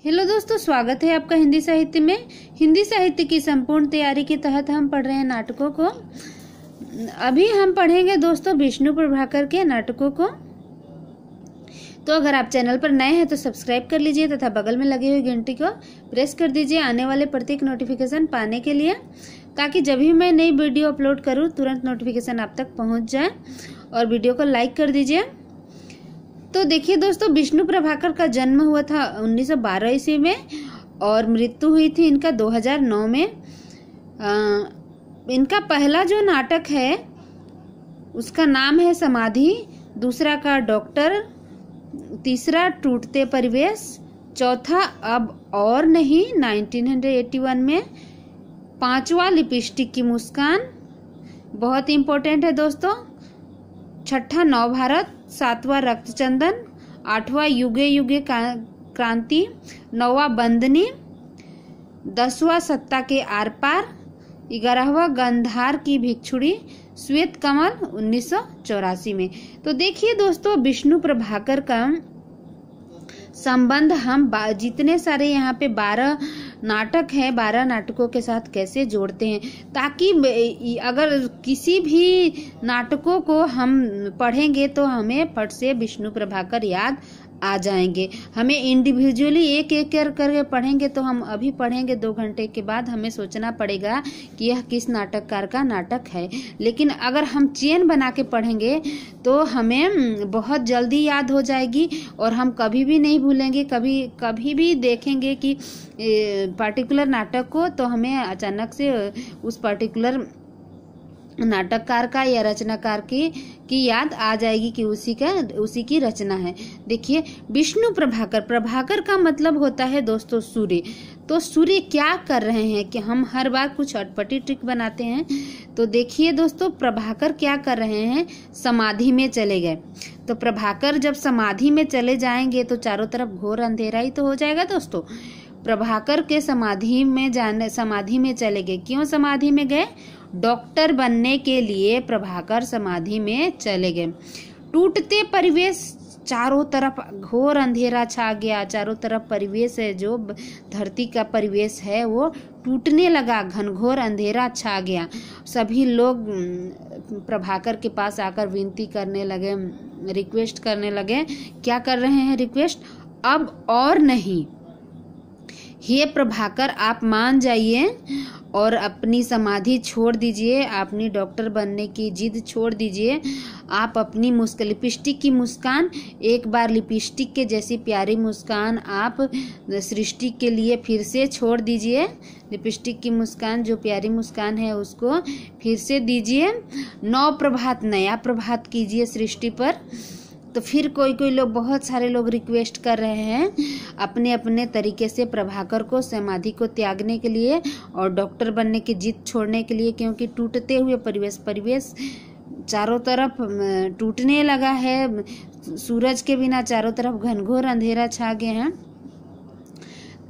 Hello दोस्तों, स्वागत है आपका हिंदी साहित्य में। हिंदी साहित्य की संपूर्ण तैयारी के तहत हम पढ़ रहे हैं नाटकों को। अभी हम पढ़ेंगे दोस्तों विष्णु प्रभाकर के नाटकों को। तो अगर आप चैनल पर नए हैं तो सब्सक्राइब कर लीजिए तथा बगल में लगी हुई घंटी को प्रेस कर दीजिए आने वाले प्रत्येक नोटिफिकेशन पाने के लिए, ताकि जब भी मैं नई वीडियो अपलोड करूं तुरंत नोटिफिकेशन आप तक पहुंच जाए। और वीडियो को लाइक कर दीजिए। तो देखिए दोस्तों, विष्णु प्रभाकर का जन्म हुआ था 1912 ईस्वी में और मृत्यु हुई थी इनका 2009 में। इनका पहला जो नाटक है उसका नाम है समाधि, दूसरा का डॉक्टर, तीसरा टूटते परिवेश, चौथा अब और नहीं 1981 में, पांचवा लिपस्टिक की मुस्कान, बहुत इंपॉर्टेंट है दोस्तों, छठा नवभारत, सातवां रक्तचंदन, आठवां युगे युगे क्रांति, नौवां बंदनी, 10वां सत्ता के आर पार, 11वां गंधार की भिक्षुड़ी, श्वेत कमल 1984 में। तो देखिए दोस्तों, विष्णु प्रभाकर का संबंध हम जितने सारे यहाँ पे 12 नाटक हैं, 12 नाटकों के साथ कैसे जोड़ते हैं, ताकि अगर किसी भी नाटकों को हम पढ़ेंगे तो हमें फट से विष्णु प्रभाकर याद आ जाएंगे। हमें इंडिविजुअली एक एक करके पढ़ेंगे तो हम अभी पढ़ेंगे 2 घंटे के बाद हमें सोचना पड़ेगा कि यह किस नाटककार का नाटक है। लेकिन अगर हम चेन बना के पढ़ेंगे तो हमें बहुत जल्दी याद हो जाएगी और हम कभी भी नहीं भूलेंगे। कभी भी देखेंगे कि पर्टिकुलर नाटक को तो हमें अचानक से उस पर्टिकुलर नाटककार का या रचनाकार की याद आ जाएगी कि उसी की रचना है। देखिए, विष्णु प्रभाकर का मतलब होता है दोस्तों सूर्य। तो सूर्य क्या कर रहे हैं कि हम हर बार कुछ अटपटी ट्रिक बनाते हैं। तो देखिए दोस्तों, प्रभाकर क्या कर रहे हैं, समाधि में चले गए। तो प्रभाकर जब समाधि में चले जाएंगे तो चारों तरफ घोर अंधेरा ही तो हो जाएगा दोस्तों। प्रभाकर के समाधि में चले गए। क्यों समाधि में गए? डॉक्टर बनने के लिए प्रभाकर समाधि में चले गए। टूटते परिवेश, चारों तरफ घोर अंधेरा छा गया। चारों तरफ परिवेश है, जो धरती का परिवेश है वो टूटने लगा, घनघोर अंधेरा छा गया। सभी लोग प्रभाकर के पास आकर विनती करने लगे, रिक्वेस्ट करने लगे। क्या कर रहे हैं रिक्वेस्ट? अब और नहीं, हे प्रभाकर आप मान जाइए और अपनी समाधि छोड़ दीजिए, अपनी डॉक्टर बनने की जिद छोड़ दीजिए। आप अपनी लिपस्टिक की मुस्कान, एक बार लिपस्टिक के जैसी प्यारी मुस्कान आप सृष्टि के लिए फिर से छोड़ दीजिए। लिपस्टिक की मुस्कान, जो प्यारी मुस्कान है, उसको फिर से दीजिए। नव प्रभात, नया प्रभात कीजिए सृष्टि पर। तो फिर कोई लोग, बहुत सारे लोग रिक्वेस्ट कर रहे हैं अपने अपने तरीके से प्रभाकर को समाधि को त्यागने के लिए और डॉक्टर बनने की जिद छोड़ने के लिए, क्योंकि टूटते हुए परिवेश चारों तरफ टूटने लगा है। सूरज के बिना चारों तरफ घनघोर अंधेरा छा गए हैं।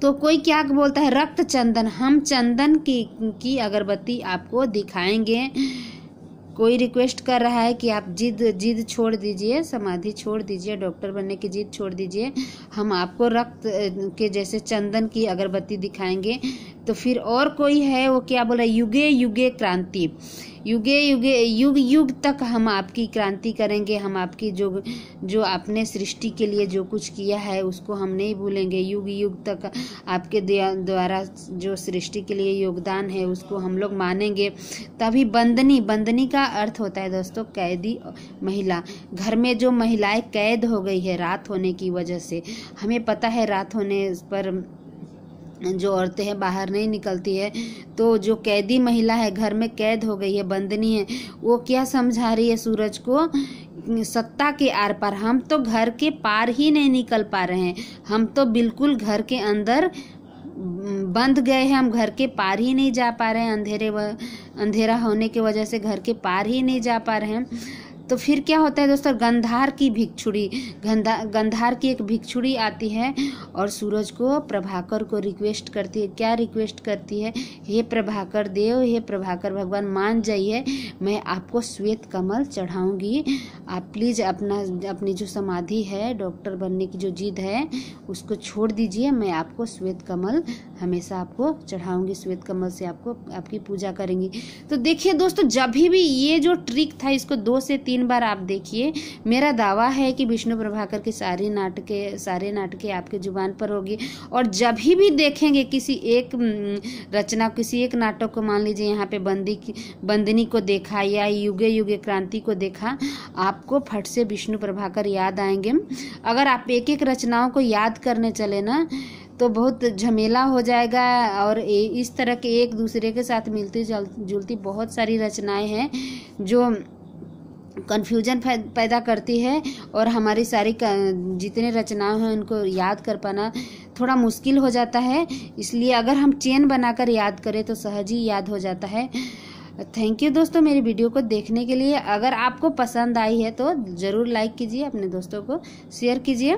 तो कोई क्या बोलता है, रक्त चंदन, हम चंदन की अगरबत्ती आपको दिखाएंगे। कोई रिक्वेस्ट कर रहा है कि आप जिद छोड़ दीजिए, समाधि छोड़ दीजिए, डॉक्टर बनने की जिद छोड़ दीजिए, हम आपको रक्त के जैसे चंदन की अगरबत्ती दिखाएंगे। तो फिर और कोई है, वो क्या बोल रहा है, युगे युगे क्रांति, युग युग तक हम आपकी क्रांति करेंगे। हम आपकी जो आपने सृष्टि के लिए जो कुछ किया है उसको हम नहीं भूलेंगे। युग युग तक आपके द्वारा जो सृष्टि के लिए योगदान है उसको हम लोग मानेंगे। तभी बंदनी का अर्थ होता है दोस्तों कैदी महिला। घर में जो महिलाएं कैद हो गई है रात होने की वजह से, हमें पता है रात होने पर जो औरतें हैं बाहर नहीं निकलती है। तो जो कैदी महिला है, घर में कैद हो गई है, बंदनी है, वो क्या समझा रही है सूरज को, सत्ता के आर पार। हम तो घर के पार ही नहीं निकल पा रहे हैं, हम तो बिल्कुल घर के अंदर बंद गए हैं, हम घर के पार ही नहीं जा पा रहे हैं। अंधेरा होने की वजह से घर के पार ही नहीं जा पा रहे हैं। तो फिर क्या होता है दोस्तों, गंधार की भिक्षुड़ी, गंधार की एक भिक्षुड़ी आती है और सूरज को, प्रभाकर को रिक्वेस्ट करती है। क्या रिक्वेस्ट करती है? हे प्रभाकर देव, हे प्रभाकर भगवान, मान जाइए, मैं आपको श्वेत कमल चढ़ाऊंगी। आप प्लीज़ अपनी जो समाधि है, डॉक्टर बनने की जो जिद है, उसको छोड़ दीजिए। मैं आपको श्वेत कमल हमेशा आपको चढ़ाऊंगी, श्वेत कमल से आपकी पूजा करेंगी। तो देखिए दोस्तों, जब भी ये जो ट्रिक था, इसको 2 से 3 बार आप देखिए। मेरा दावा है कि विष्णु प्रभाकर की सारे नाटकें आपके जुबान पर होगी। और जब भी देखेंगे किसी एक रचना, किसी एक नाटक को, मान लीजिए यहाँ पे बंदिनी को देखा या युगे युगे क्रांति को देखा, आपको फट से विष्णु प्रभाकर याद आएंगे। अगर आप एक एक रचनाओं को याद करने चले ना, तो बहुत झमेला हो जाएगा। और इस तरह के एक दूसरे के साथ मिलती जुलती बहुत सारी रचनाएं हैं जो कन्फ्यूजन पैदा करती है, और हमारी सारी जितने रचनाएं हैं उनको याद कर पाना थोड़ा मुश्किल हो जाता है। इसलिए अगर हम चेन बनाकर याद करें तो सहज ही याद हो जाता है। थैंक यू दोस्तों मेरी वीडियो को देखने के लिए। अगर आपको पसंद आई है तो ज़रूर लाइक कीजिए, अपने दोस्तों को शेयर कीजिए।